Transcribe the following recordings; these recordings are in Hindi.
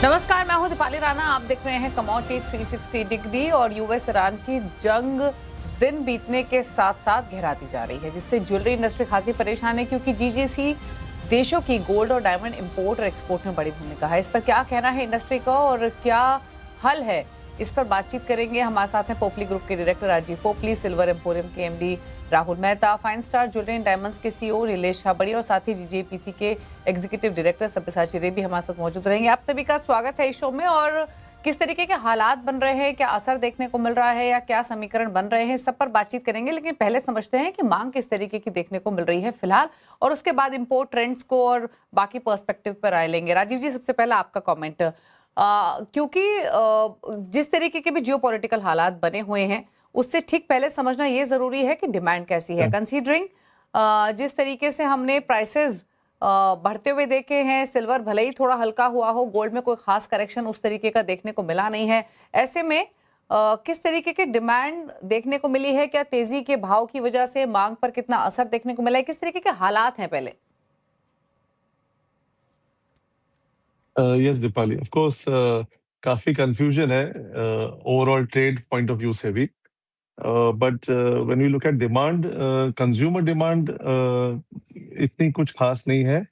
नमस्कार, मैं हूं दीपाली राणा। आप देख रहे हैं कमोडिटी 360 डिग्री। और यूएस ईरान की जंग दिन बीतने के साथ साथ गहराती जा रही है, जिससे ज्वेलरी इंडस्ट्री खासी परेशान है, क्योंकि जीजीसी देशों की गोल्ड और डायमंड इंपोर्ट और एक्सपोर्ट में बड़ी भूमिका है। इस पर क्या कहना है इंडस्ट्री का और क्या हल है, इस पर बातचीत करेंगे। हमारे साथ हैं पोपली ग्रुप के director Rajeev Popli, silver emporium के MD Rahul Mehta, fine star jewellery and diamonds के सीईओ नीलेश छाबड़िया और साथ ही जीजेपीसी के एग्जीक्यूटिव डायरेक्टर सब्यसाची रे भी हमारे साथ मौजूद रहेंगे। आप सभी का स्वागत है इस शो में। और किस तरीके के हालात बन रहे हैं, क्या असर देखने को मिल रहा है या क्या समीकरण बन रहे हैं, सब पर बातचीत करेंगे। लेकिन पहले समझते हैं कि मांग किस तरीके की देखने को मिल रही है फिलहाल, और उसके बाद इंपोर्ट ट्रेंड्स को और बाकी पर्सपेक्टिव पर राय लेंगे। राजीव जी, सबसे पहला आपका कॉमेंट, क्योंकि जिस तरीके के भी जियोपॉलिटिकल हालात बने हुए हैं, उससे ठीक पहले समझना ये जरूरी है कि डिमांड कैसी है। कंसीडरिंग जिस तरीके से हमने प्राइसेस बढ़ते हुए देखे हैं, सिल्वर भले ही थोड़ा हल्का हुआ हो, गोल्ड में कोई खास करेक्शन उस तरीके का देखने को मिला नहीं है। ऐसे में किस तरीके की डिमांड देखने को मिली है? क्या तेजी के भाव की वजह से मांग पर कितना असर देखने को मिला है? किस तरीके के हालात हैं पहले? यस दीपाली, ऑफ कोर्स काफी कंफ्यूजन है overall trade point of view से भी। But when we look at demand, consumer demand इतनी कुछ खास नहीं है,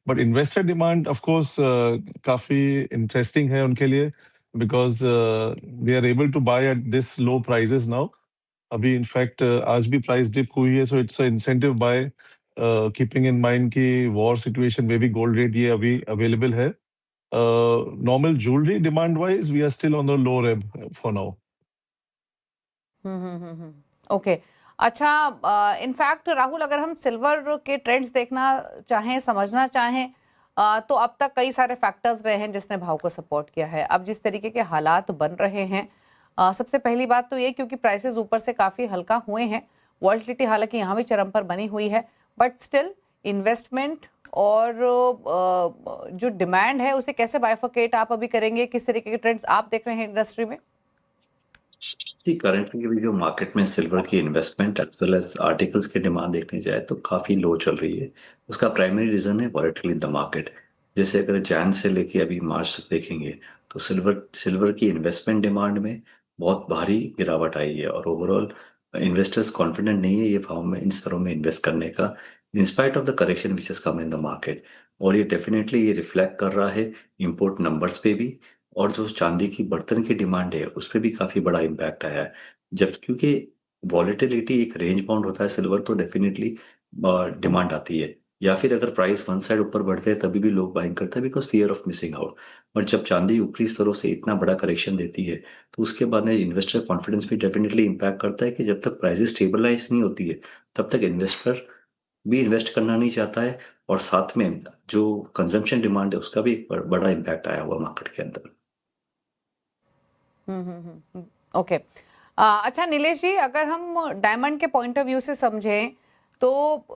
but investor demand of course काफी इंटरेस्टिंग है उनके लिए, because they are able to buy at this low prices now. अभी इनफैक्ट आज भी प्राइस डिप हुई है, so it's a incentive buy, keeping in mind की वॉर सिचुएशन में भी गोल्ड रेट ये अभी अवेलेबल है। Normal jewelry demand-wise, we are still on the low ebb for now. Okay. अच्छा, इनफैक्ट राहुल, अगर हम सिल्वर के ट्रेंड्स देखना चाहें, समझना चाहें, तो अब तक कई सारे फैक्टर्स रहे हैं जिसने भाव को सपोर्ट किया है। अब जिस तरीके के हालात बन रहे हैं, सबसे पहली बात तो ये, क्योंकि प्राइसेस ऊपर से काफ़ी हल्का हुए हैं, वॉल्टिलिटी हालांकि यहाँ भी चरम पर बनी हुई है, बट स्टिल इन्वेस्टमेंट और जो डिमांड है उसे कैसे बाइफरकेट आप अभी करेंगे? किस तरीके के ट्रेंड्स आप देख रहे हैं इंडस्ट्री में? जी, करंटली अभी जो मार्केट में सिल्वर की investment as well as articles की डिमांड देखने जाए तो काफ़ी लो चल रही है। उसका प्राइमरी रीज़न है वॉलेटिलिटी इन द मार्केट। जैसे अगर जैन से लेके अभी मार्च तक देखेंगे तो सिल्वर की इन्वेस्टमेंट डिमांड में बहुत भारी गिरावट आई है, और ओवरऑल इन्वेस्टर्स कॉन्फिडेंट नहीं है ये भाव में इन स्तरों में इन्वेस्ट करने का, in spite of the correction which is come in the market. और ये डेफिनेटली ये रिफ्लेक्ट कर रहा है इम्पोर्ट नंबर्स पे भी, और जो चांदी की बर्तन की डिमांड है उस पे भी काफ़ी बड़ा इम्पैक्ट आया है। जब क्योंकि वॉलेटिलिटी एक रेंज बाउंड होता है सिल्वर, तो डेफिनेटली डिमांड आती है, या फिर अगर प्राइस वन साइड ऊपर बढ़ते हैं तभी भी लोग बाइंग करते हैं because fear of missing out. But जब चांदी ऊपरी स्तरों से इतना बड़ा करेक्शन देती है तो उसके बाद में इन्वेस्टर कॉन्फिडेंस भी डेफिनेटली इम्पैक्ट करता है कि जब तक प्राइसेस स्टेबलाइज नहीं होती है तब तक इन्वेस्टर भी इन्वेस्ट करना नहीं चाहता है, और साथ में जो कंजम्पशन डिमांड है उसका भी एक बड़ा इम्पैक्ट आया हुआ मार्केट के अंदर। ओके। अच्छा नीलेश जी, अगर हम डायमंड के पॉइंट ऑफ व्यू से समझें तो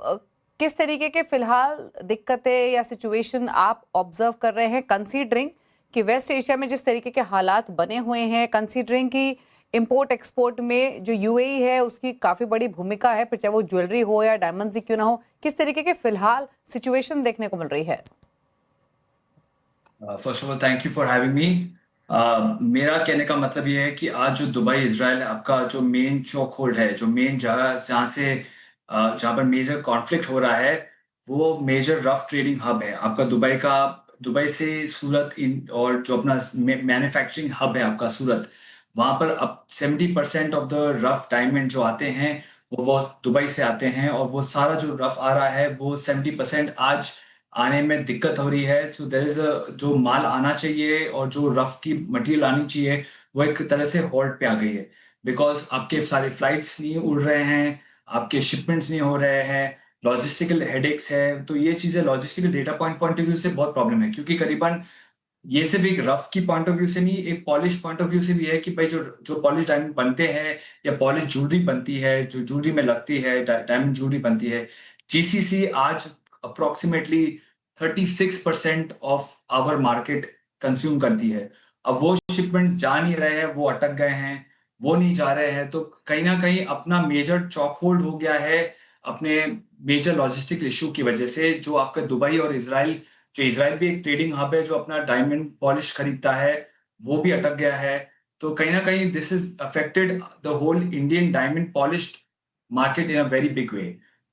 किस तरीके के फिलहाल दिक्कतें या सिचुएशन आप ऑब्जर्व कर रहे हैं, कंसीडरिंग कि वेस्ट एशिया में जिस तरीके के हालात बने हुए हैं, कंसीडरिंग कि इंपोर्ट एक्सपोर्ट में जो यूएई है उसकी काफ़ी बड़ी भूमिका है, फिर चाहे वो ज्वेलरी हो या डायमंड्स ही क्यों ना हो, किस तरीके के फिलहाल सिचुएशन देखने को मिल रही है? First of all thank you for having me. मेरा कहने का मतलब ये है कि आज जो दुबई इसराइल आपका जो मेन चौक होल्ड है, जो मेन जगह जहाँ पर मेजर कॉन्फ्लिक्ट हो रहा है, वो मेजर रफ ट्रेडिंग हब है आपका दुबई का। दुबई से सूरत इन और जो अपना मैन्युफैक्चरिंग हब है आपका सूरत, वहाँ पर अब 70% ऑफ द रफ डायमंड जो आते हैं वो दुबई से आते हैं, और वो सारा जो रफ आ रहा है वो 70% आज आने में दिक्कत हो रही है। सो देयर इज अ जो माल आना चाहिए और जो रफ की मटेरियल आनी चाहिए वो एक तरह से होल्ड पे आ गई है, बिकॉज आपके सारे फ्लाइट्स नहीं उड़ रहे हैं, आपके शिपमेंट्स नहीं हो रहे हैं, लॉजिस्टिकल हेडेक्स है। तो ये चीजें logistical data point of view से बहुत प्रॉब्लम है, क्योंकि करीबन ये सिर्फ एक रफ की पॉइंट ऑफ व्यू से नहीं, एक पॉलिश पॉइंट ऑफ व्यू से भी है कि भाई जो जो पॉलिश डायमंड बनते हैं या पॉलिश ज्वेलरी बनती है, जो ज्वेलरी में लगती है, डायमंड ज्वेलरी बनती है, जीसीसी आज approximately 36% of our market consume करती है। अब वो शिपमेंट जा नहीं रहे हैं, वो अटक गए हैं, वो नहीं जा रहे हैं, तो कहीं ना कहीं अपना मेजर चॉक होल्ड हो गया है अपने मेजर लॉजिस्टिक इशू की वजह से, जो आपका दुबई और इसराइल जो इजराइल भी एक ट्रेडिंग हब है जो अपना डायमंड पॉलिश खरीदता है, वो भी अटक गया है। तो कहीं ना कहीं this is affected the whole Indian diamond polished market in a very big way.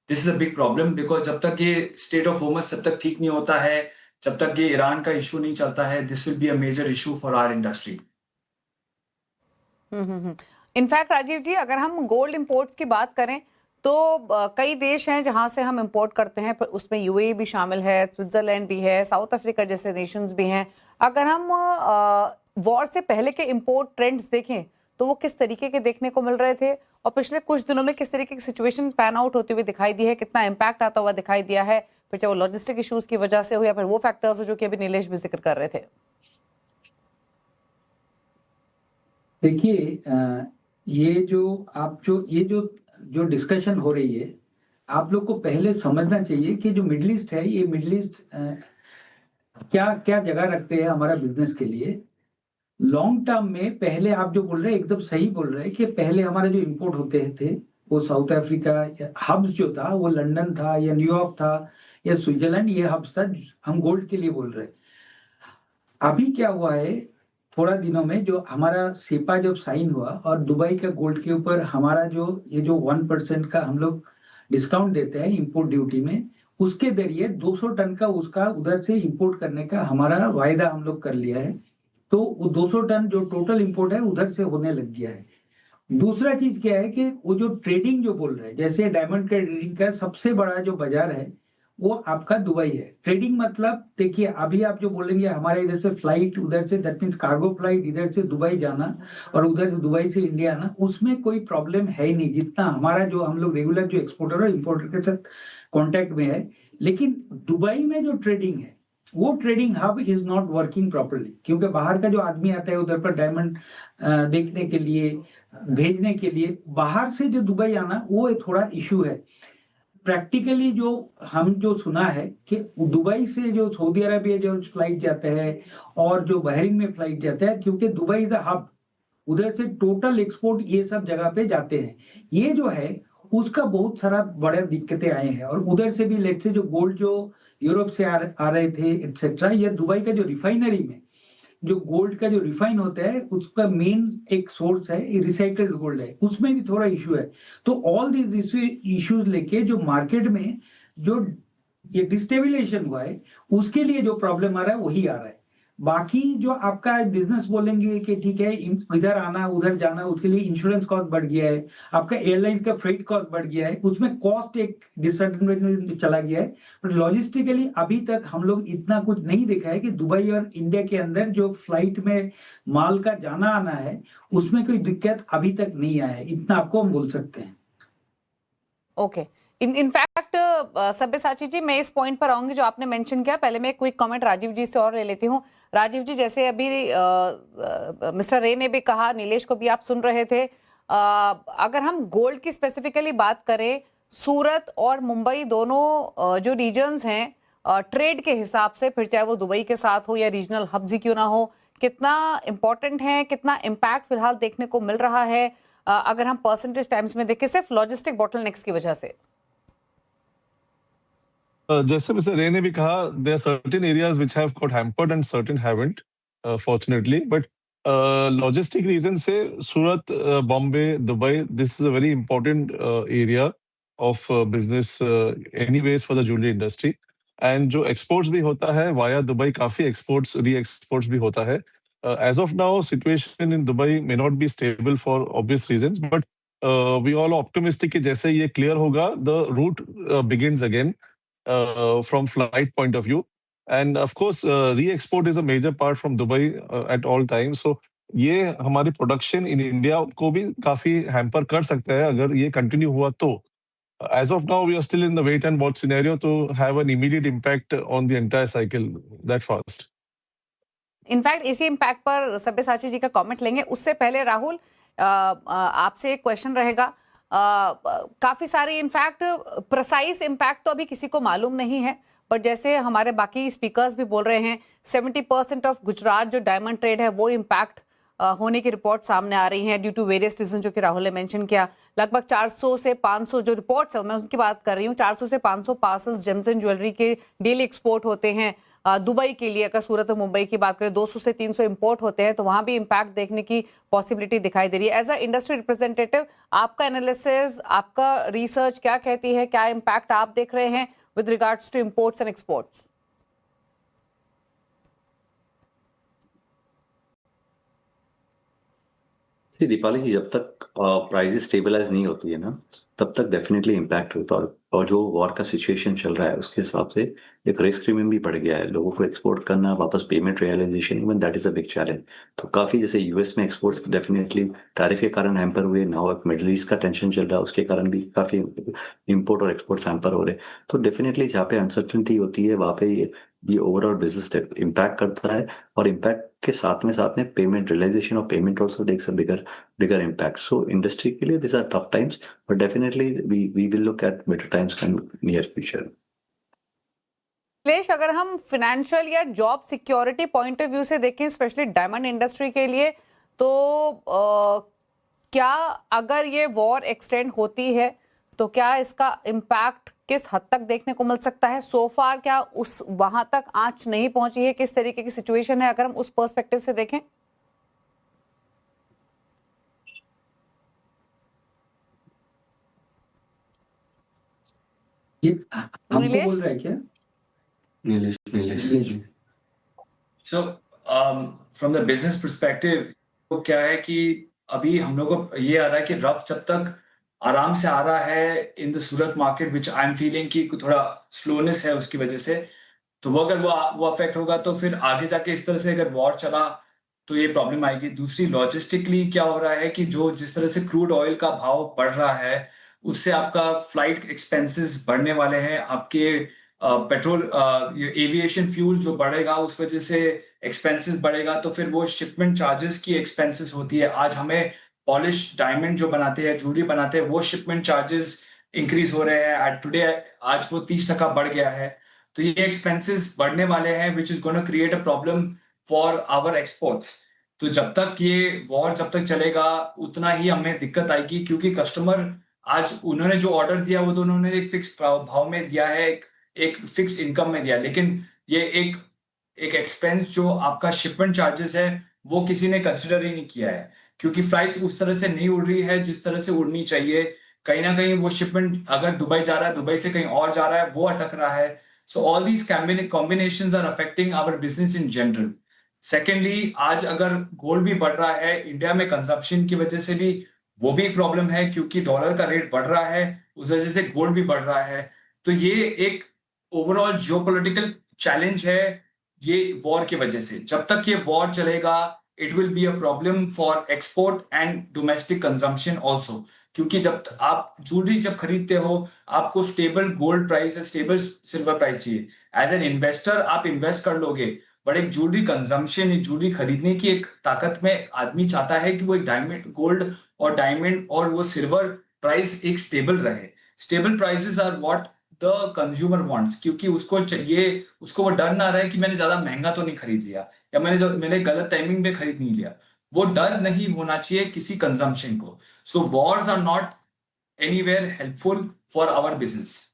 This is a big problem because जब तक ये स्टेट ऑफ होमस जब तक ठीक नहीं होता है, जब तक ये ईरान का इशू नहीं चलता है, this will be a major issue for our industry. In fact Rajeev ji, अगर हम गोल्ड इंपोर्ट्स की बात करें तो कई देश हैं जहां से हम इंपोर्ट करते हैं, पर उसमें यूएई भी शामिल है, स्विट्जरलैंड भी है, साउथ अफ्रीका जैसे नेशंस भी हैं। अगर हम वॉर से पहले के इंपोर्ट ट्रेंड्स देखें तो वो किस तरीके के देखने को मिल रहे थे, और पिछले कुछ दिनों में किस तरीके की सिचुएशन पैन आउट होती हुई दिखाई दी है, कितना इम्पैक्ट आता हुआ दिखाई दिया है, फिर चाहे वो लॉजिस्टिक इश्यूज की वजह से हो या फिर वो फैक्टर्स हो जो कि अभी नीलेश भी जिक्र कर रहे थे। देखिए, ये जो डिस्कशन हो रही है, आप लोग को पहले समझना चाहिए कि जो मिडिल ईस्ट है, ये मिडिल ईस्ट क्या क्या जगह रखते हैं हमारा बिजनेस के लिए। लॉन्ग टर्म में पहले आप जो बोल रहे हैं एकदम सही बोल रहे हैं कि पहले हमारे जो इंपोर्ट होते थे वो साउथ अफ्रीका हब्स जो था वो लंदन था या न्यूयॉर्क था या स्विट्जरलैंड, ये हब्स था। हम गोल्ड के लिए बोल रहे हैं। अभी क्या हुआ है, थोड़ा दिनों में जो हमारा सेपा जब साइन हुआ और दुबई का गोल्ड के ऊपर हमारा जो 1% का हम लोग डिस्काउंट देते हैं इंपोर्ट ड्यूटी में, उसके जरिए 200 टन का उसका उधर से इंपोर्ट करने का हमारा वायदा हम लोग कर लिया है। तो वो 200 टन जो टोटल इंपोर्ट है उधर से होने लग गया है। दूसरा चीज क्या है कि वो जो ट्रेडिंग जो बोल रहे हैं, जैसे डायमंड का ट्रेडिंग का सबसे बड़ा जो बाजार है वो आपका दुबई है। ट्रेडिंग मतलब देखिए, अभी आप जो बोलेंगे हमारे इधर से फ्लाइट उधर से, दैट मीन्स कार्गो फ्लाइट इधर से दुबई जाना और उधर से दुबई से इंडिया आना, उसमें कोई प्रॉब्लम है ही नहीं। जितना हमारा जो हम लोग रेगुलर जो एक्सपोर्टर और इंपोर्टर के साथ कॉन्टेक्ट में है, लेकिन दुबई में जो ट्रेडिंग है वो trading hub is not working properly, क्योंकि बाहर का जो आदमी आता है उधर पर डायमंड देखने के लिए, भेजने के लिए, बाहर से जो दुबई आना वो थोड़ा इशू है। प्रैक्टिकली जो सुना है कि दुबई से जो सऊदी अरबिया जो फ्लाइट जाते हैं और जो बहरीन में फ्लाइट जाते हैं, क्योंकि दुबई इज अ हब, उधर से टोटल एक्सपोर्ट ये सब जगह पे जाते हैं। ये जो है उसका बहुत सारा बड़े दिक्कतें आए हैं। और उधर से भी लेट से जो गोल्ड जो यूरोप से आ रहे थे एटसेट्रा, ये दुबई का जो रिफाइनरी में जो गोल्ड का जो रिफाइन होता है उसका मेन एक सोर्स है रिसाइकल्ड गोल्ड है, उसमें भी थोड़ा इशू है। तो ऑल दीज इश्यूज लेके जो मार्केट में जो ये डिस्टेबिलेशन हुआ है उसके लिए जो प्रॉब्लम आ रहा है वही आ रहा है। बाकी जो आपका बिजनेस बोलेंगे कि ठीक है इधर आना उधर जाना, उसके लिए इंश्योरेंस कॉस्ट बढ़ गया है, आपका एयरलाइंस का फ्रेट कॉस्ट बढ़ गया है, उसमें कॉस्ट एक डिसएडवांटेज में चला गया है। बट लॉजिस्टिकली अभी तक हम लोग इतना कुछ नहीं देखा है कि दुबई और इंडिया के अंदर जो फ्लाइट में माल का जाना आना है उसमें कोई दिक्कत अभी तक नहीं आया है, इतना आपको हम बोल सकते हैं। ओके, इनफैक्ट सब्यसाची जी, मैं इस पॉइंट पर आऊंगी जो आपने मेंशन किया। पहले मैं एक क्विक कमेंट राजीव जी से और ले लेती हूँ। राजीव जी, जैसे अभी मिस्टर रे ने भी कहा, नीलेश को भी आप सुन रहे थे, अगर हम गोल्ड की स्पेसिफिकली बात करें, सूरत और मुंबई दोनों जो रीजन्स हैं ट्रेड के हिसाब से, फिर चाहे वो दुबई के साथ हो या रीजनल हब्स ही क्यों ना हो, कितना इंपॉर्टेंट है, कितना इम्पैक्ट फिलहाल देखने को मिल रहा है अगर हम परसेंटेज टाइम्स में देखें, सिर्फ लॉजिस्टिक बॉटलनेक्स की वजह से? जैसे मिस्टर रे ने भी कहा, there are certain areas which have got hampered and certain haven't, fortunately. But logistic reasons से Surat, Bombay, Dubai, this is a very important area of business anyways for the jewelry industry. And जो exports भी होता है via दुबई, काफी exports, re-exports भी होता है. As of now, situation in Dubai may not be stable for obvious reasons, but we all optimistic कि जैसे ये clear होगा, the route begins again. From flight point of view, and of course re-export is a major part from Dubai at all times. So ये हमारी प्रोडक्शन इन इंडिया को भी काफी हैम्पर कर सकता है अगर ये कंटिन्यू हुआ तो. As of now we are still in the wait and watch scenario to have an immediate impact on the entire cycle that fast. In fact इसी इम्पैक्ट पर सब्यसाची जी का कमेंट लेंगे, उससे पहले राहुल आपसे एक क्वेश्चन रहेगा। काफी सारे इनफैक्ट प्रिसाइज इम्पैक्ट तो अभी किसी को मालूम नहीं है, पर जैसे हमारे बाकी स्पीकर्स भी बोल रहे हैं 70% ऑफ गुजरात जो डायमंड ट्रेड है वो इम्पैक्ट होने की रिपोर्ट सामने आ रही हैं ड्यू टू वेरियस रीजन, जो कि राहुल ने मेंशन किया। लगभग 400 से 500 जो रिपोर्ट्स है मैं उनकी बात कर रही हूँ, 400 से 500 पार्सल्स जेम्स एंड ज्वेलरी के डेली एक्सपोर्ट होते हैं दुबई के लिए। अगर सूरत और मुंबई की बात करें 200 से 300 इंपोर्ट होते हैं, तो वहां भी इम्पैक्ट देखने की पॉसिबिलिटी दिखाई दे रही है। एज अ इंडस्ट्री रिप्रेजेंटेटिव, आपका एनालिसिस, आपका रिसर्च क्या कहती है, क्या इम्पैक्ट आप देख रहे हैं with regards to imports and exports? Deepali ji, जब तक प्राइसेस स्टेबलाइज नहीं होती है ना, तब तक डेफिनेटली इम्पैक्ट होता है। और जो वॉर का सिचुएशन चल रहा है उसके हिसाब से एक रिस्क प्रीमियम भी बढ़ गया है। लोगों को एक्सपोर्ट करना, वापस payment realisation, even that is a big challenge. तो काफ़ी जैसे यूएस में एक्सपोर्ट्स डेफिनेटली टैरिफ के कारण हैम्पर हुए, नाउ एक मिडिल ईस्ट का टेंशन चल रहा है, उसके कारण भी काफ़ी इम्पोर्ट और एक्सपोर्ट्स हैम्पर हो रहे हैं। तो डेफिनेटली जहाँ पे अनसर्टनिटी होती है वहाँ पे ये ओवरऑल बिजनेस इम्पैक्ट करता है। और इम्पैक्ट के साथ में पेमेंट रियलाइजेशन और payment also takes a bigger impact. So industry के लिए these are tough times, but definitely we will look at better times in near future. Nilesh, अगर हम फाइनेंशियल या job security point of view से देखें, स्पेशली डायमंड इंडस्ट्री के लिए, तो क्या अगर ये वॉर एक्सटेंड होती है तो क्या इसका इम्पैक्ट किस हद तक देखने को मिल सकता है? सो फार क्या उस वहां तक आंच नहीं पहुंची है? किस तरीके की सिचुएशन है अगर हम उस पर्सपेक्टिव से देखें? ये हमको नीलेश? बोल रहा है क्या? Nilesh so from the business perspective तो क्या है कि अभी हम लोग को ये आ रहा है कि रफ जब तक आराम से आ रहा है in the Surat market, which I am feeling कि थोड़ा स्लोनेस है उसकी वजह से, तो वो अगर वो अफेक्ट होगा तो फिर आगे जाके इस तरह से अगर वॉर चला तो ये प्रॉब्लम आएगी। दूसरी, लॉजिस्टिकली क्या हो रहा है कि जो जिस तरह से क्रूड ऑयल का भाव बढ़ रहा है उससे आपका फ्लाइट एक्सपेंसेस बढ़ने वाले हैं, आपके पेट्रोल एविएशन फ्यूल जो बढ़ेगा उस वजह से एक्सपेंसेस बढ़ेगा, तो फिर वो शिपमेंट चार्जेस की एक्सपेंसेस होती है। आज हमें पॉलिश डायमंड जो बनाते हैं, ज्वेलरी बनाते हैं, वो शिपमेंट चार्जेस इंक्रीज हो रहे हैं। टुडे आज वो 30% बढ़ गया है। तो ये एक्सपेंसेस बढ़ने वाले हैं which is gonna create a problem for our exports. तो जब तक ये वॉर जब तक चलेगा उतना ही हमें दिक्कत आएगी, क्योंकि कस्टमर आज उन्होंने जो ऑर्डर दिया वो तो उन्होंने एक फिक्स भाव में दिया है, एक फिक्स इनकम में दिया, लेकिन ये एक एक्सपेंस जो आपका शिपमेंट चार्जेस है वो किसी ने कंसिडर ही नहीं किया है, क्योंकि फ्लाइट्स उस तरह से नहीं उड़ रही है जिस तरह से उड़नी चाहिए। कहीं ना कहीं वो शिपमेंट अगर दुबई जा रहा है, दुबई से कहीं और जा रहा है, वो अटक रहा है। So all these combinations are affecting our business in general. Secondly, आज अगर गोल्ड भी बढ़ रहा है इंडिया में कंजप्शन की वजह से भी, वो भी एक प्रॉब्लम है, क्योंकि डॉलर का रेट बढ़ रहा है उस वजह से गोल्ड भी बढ़ रहा है। तो ये एक ओवरऑल जियोपॉलिटिकल चैलेंज है ये वॉर की वजह से। जब तक ये वॉर चलेगा it will be a problem for export and domestic consumption also, क्योंकि जब आप ज्वेलरी जब खरीदते हो आपको स्टेबल गोल्ड प्राइस या स्टेबल सिल्वर प्राइस चाहिए। एज एन इन्वेस्टर आप इन्वेस्ट कर लोगे, बट एक ज्वेलरी कंजम्पशन, एक ज्वेलरी खरीदने की एक ताकत में आदमी चाहता है कि वो एक डायमंड, गोल्ड और डायमंड और वो सिल्वर प्राइस एक स्टेबल रहे। Stable prices are what the consumer wants, क्योंकि उसको वो डर ना रहे कि मैंने ज्यादा महंगा तो नहीं खरीद लिया या मैंने गलत टाइमिंग में खरीद नहीं लिया। वो डर नहीं होना चाहिए किसी कंजम्पशन को। So wars are not anywhere helpful for our business.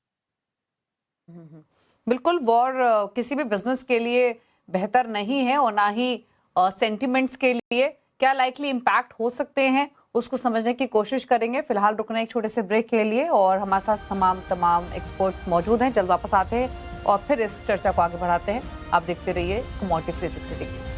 बिल्कुल, वॉर किसी भी बिजनेस के लिए बेहतर नहीं है और ना ही सेंटिमेंट्स के लिए। क्या लाइकली इम्पैक्ट हो सकते हैं उसको समझने की कोशिश करेंगे। फिलहाल रुकना एक छोटे से ब्रेक के लिए, और हमारे साथ तमाम एक्सपर्ट्स मौजूद हैं। जल्द वापस आते हैं और फिर इस चर्चा को आगे बढ़ाते हैं। आप देखते रहिए कमोडिटी 360 डिग्री।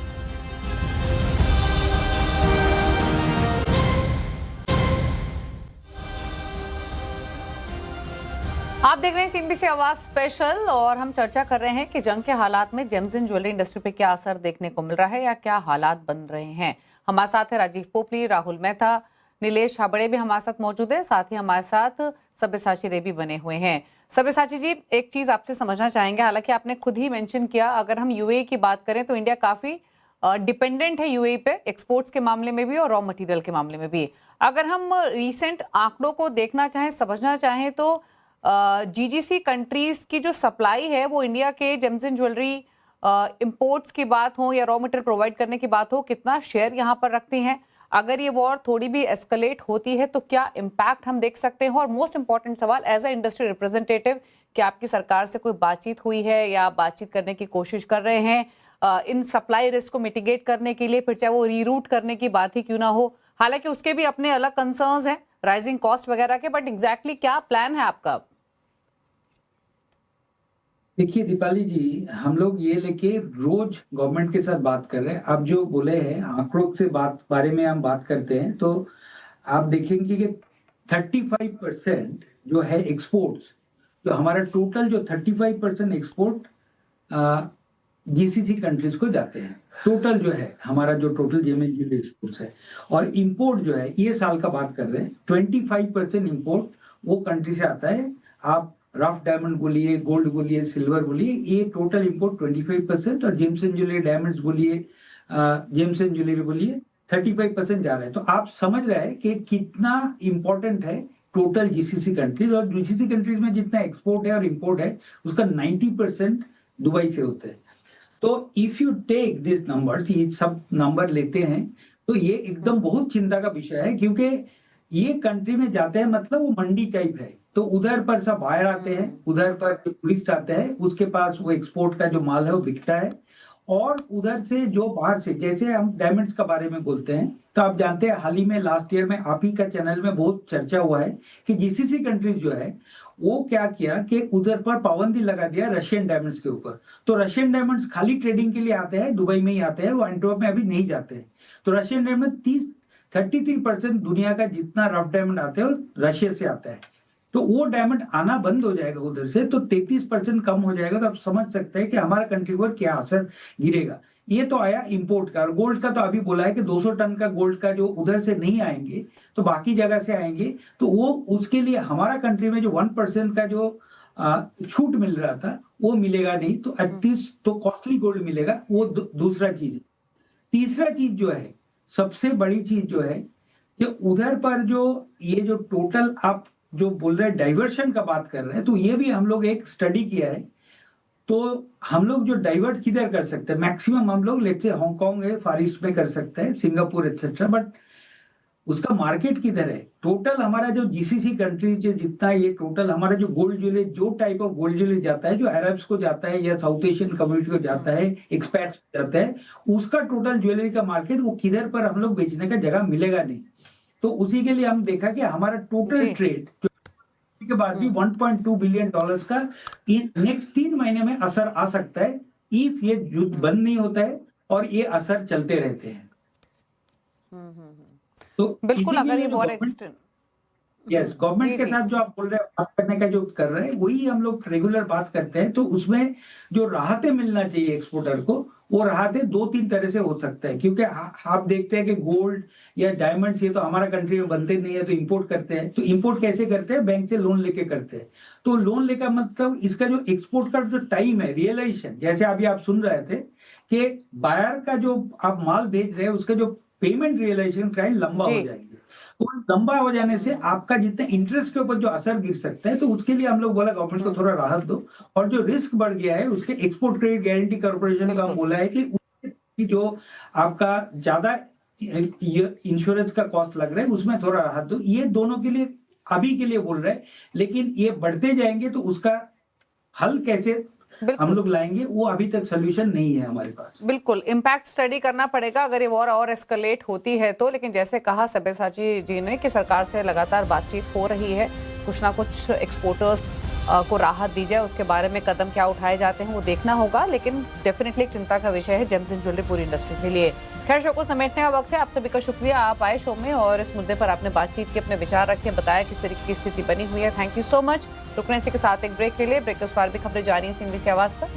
आप देख रहे हैं सीएनबीसी आवाज स्पेशल, और हम चर्चा कर रहे हैं कि जंग के हालात में जेम्स एंड ज्वेलरी इंडस्ट्री पे क्या असर देखने को मिल रहा है या क्या हालात बन रहे हैं। हमारे साथ है राजीव पोपली, राहुल मेहता, नीलेश हाबड़े भी हमारे साथ मौजूद है। साथ ही हमारे साथ सब्यसाची रे भी बने हुए हैं। सब्यसाची जी, एक चीज आपसे समझना चाहेंगे, हालांकि आपने खुद ही मेंशन किया, अगर हम यूएई की बात करें तो इंडिया काफी डिपेंडेंट है यूएई पे, एक्सपोर्ट्स के मामले में भी और रॉ मटेरियल के मामले में भी। अगर हम रिसेंट आंकड़ों को देखना चाहें, समझना चाहें, तो जीजीसी कंट्रीज की जो सप्लाई है वो इंडिया के जेम्स एंड ज्वेलरी इंपोर्ट्स की बात हो या रॉ मटेरियल प्रोवाइड करने की बात हो, कितना शेयर यहाँ पर रखती हैं? अगर ये वॉर थोड़ी भी एस्केलेट होती है तो क्या इम्पैक्ट हम देख सकते हैं? और मोस्ट इंपॉर्टेंट सवाल, एज अ इंडस्ट्री रिप्रेजेंटेटिव, क्या आपकी सरकार से कोई बातचीत हुई है या बातचीत करने की कोशिश कर रहे हैं इन सप्लाई रिस्क को मिटिगेट करने के लिए, फिर चाहे वो रीरूट करने की बात ही क्यों ना हो? हालांकि उसके भी अपने अलग कंसर्न्स हैं, राइजिंग कॉस्ट वगैरह के, बट एग्जैक्टली क्या प्लान है आपका? देखिए दीपाली जी, हम लोग ये लेके रोज गवर्नमेंट के साथ बात कर रहे हैं। आप जो बोले हैं आंकड़ों से बारे में हम बात करते हैं, तो आप देखेंगे कि 35% जो है एक्सपोर्ट्स, तो हमारा टोटल जो 35% एक्सपोर्ट जीसीसी कंट्रीज को जाते हैं। टोटल जो है हमारा जो टोटल जेएमएनजी एक्सपोर्ट्स है, और इंपोर्ट जो है ये साल का बात कर रहे हैं, 25% इंपोर्ट वो कंट्री से आता है। आप रफ डायमंड बोलिए, गोल्ड बोलिए, सिल्वर बोलिए, ये टोटल इंपोर्ट 25%, और जेम्स एंड ज्वेलरी डायमंड्स बोलिए, जेम्स एंड ज्वेलरी बोलिए, 35% जा रहा है। तो आप समझ रहे हैं कि कितना इंपॉर्टेंट है टोटल जीसीसी कंट्रीज। और जीसीसी कंट्रीज में जितना एक्सपोर्ट है और इंपोर्ट है उसका 90% दुबई से होता है। तो if you take this number, ये सब नंबर लेते हैं, तो ये एकदम बहुत चिंता का विषय है, क्योंकि ये कंट्री में जाते हैं मतलब वो मंडी टाइप है। तो उधर पर सब बाहर आते हैं, उधर पर टूरिस्ट आते हैं, उसके पास वो एक्सपोर्ट का जो माल है वो बिकता है। और उधर से जो बाहर से, जैसे हम डायमंड्स का बारे में बोलते हैं, तो आप जानते हैं हाल ही में लास्ट ईयर में आप ही का चैनल में बहुत चर्चा हुआ है कि जीसीसी कंट्रीज जो है वो क्या किया कि उधर पर पाबंदी लगा दिया रशियन डायमंड्स के ऊपर। तो रशियन डायमंड्स खाली ट्रेडिंग के लिए आते हैं, दुबई में ही आते हैं, वो एंटवर्प में अभी नहीं जाते हैं। तो रशियन डायमंड 33% दुनिया का जितना रफ डायमंड आते हैं वो रशिया से आता है। तो वो डायमंड आना बंद हो जाएगा उधर से, तो 33% कम हो जाएगा। तो आप समझ सकते हैं कि हमारा कंट्री पर क्या असर गिरेगा। ये तो आया इंपोर्ट का। और गोल्ड का तो अभी बोला है कि 200 टन का गोल्ड का जो उधर से नहीं आएंगे तो बाकी जगह से आएंगे, तो वो उसके लिए हमारा कंट्री में जो 1% का जो छूट मिल रहा था वो मिलेगा नहीं। तो 38 तो कॉस्टली गोल्ड मिलेगा, वो दूसरा चीज है। तीसरा चीज जो है, सबसे बड़ी चीज जो है कि उधर पर जो ये जो टोटल आप जो बोल रहे हैं डाइवर्शन का बात कर रहे हैं, तो ये भी हम लोग एक स्टडी किया है। तो हम लोग जो डाइवर्ट किधर कर सकते हैं, मैक्सिमम हम लोग लेट्स से हांगकांग है, फार ईस्ट में कर सकते हैं, सिंगापुर एक्सेट्रा, बट उसका मार्केट किधर है? टोटल हमारा जो जीसीसी कंट्रीज जो जितना ये टोटल हमारा जो गोल्ड ज्वेलरी, जो टाइप ऑफ गोल्ड ज्वेलरी जाता है, जो अरब्स को जाता है या साउथ एशियन कम्युनिटी को जाता है, एक्सपैट्स को जाता है, उसका टोटल ज्वेलरी का मार्केट वो किधर पर हम लोग बेचने का जगह मिलेगा नहीं। तो उसी के लिए हम देखा कि हमारा टोटल ट्रेड के बाद भी 1.2 बिलियन डॉलर्स का नेक्स्ट 3 महीने में असर आ सकता है, इफ ये युद्ध बंद नहीं होता है और ये असर चलते रहते हैं। तो बिल्कुल, अगर ये वॉर एक्सटेंड, गवर्नमेंट के साथ जो आप बोल रहे हैं बात करने का जो कर रहे हैं, वही हम लोग रेगुलर बात करते हैं। तो उसमें जो राहतें मिलना चाहिए एक्सपोर्टर को, वो राहतें 2-3 तरह से हो सकता है। क्योंकि आप देखते हैं कि गोल्ड या डायमंड्स ये तो हमारा कंट्री में बनते नहीं है, तो इंपोर्ट करते हैं। तो इंपोर्ट कैसे करते हैं? बैंक से लोन लेके करते हैं। तो लोन लेकर मतलब इसका जो एक्सपोर्ट का जो टाइम है, रियलाइजेशन, जैसे अभी आप सुन रहे थे कि बायर का जो आप माल भेज रहे हैं उसका जो पेमेंट रियलाइजेशन टाइम लंबा हो जाएंगे। तो लंबा हो जाने से आपका जितना इंटरेस्ट के ऊपर जो असर गिर सकता है, तो उसके लिए हम लोग बोला गवर्नमेंट को थोड़ा राहत दो। और जो रिस्क बढ़ गया है उसके एक्सपोर्ट क्रेडिट गारंटी कॉर्पोरेशन का बोला है कि जो आपका ज्यादा इंश्योरेंस का कॉस्ट लग रहा है उसमें थोड़ा राहत दो। ये दोनों के लिए अभी के लिए बोल रहे हैं, लेकिन ये बढ़ते जाएंगे तो उसका हल कैसे हम लोग लाएंगे, वो अभी तक सोल्यूशन नहीं है हमारे पास। बिल्कुल, इम्पैक्ट स्टडी करना पड़ेगा अगर ये वॉर और एस्केलेट होती है तो। लेकिन जैसे कहा सब्यसाची जी ने कि सरकार से लगातार बातचीत हो रही है, कुछ ना कुछ एक्सपोर्टर्स को राहत दी जाए, उसके बारे में कदम क्या उठाए जाते हैं वो देखना होगा। लेकिन डेफिनेटली एक चिंता का विषय है जेम्स एंड ज्वेलरी पूरी इंडस्ट्री के लिए। खैर, शो को समेटने का वक्त है। आप सभी का शुक्रिया, आप आए शो में और इस मुद्दे पर आपने बातचीत की, अपने विचार रखे, बताया किस तरीके की स्थिति बनी हुई है। Thank you so much. रुकने से के साथ एक ब्रेक के लिए। ब्रेक के उस पार भी खबरें जारी हैं CNBC आवाज पर।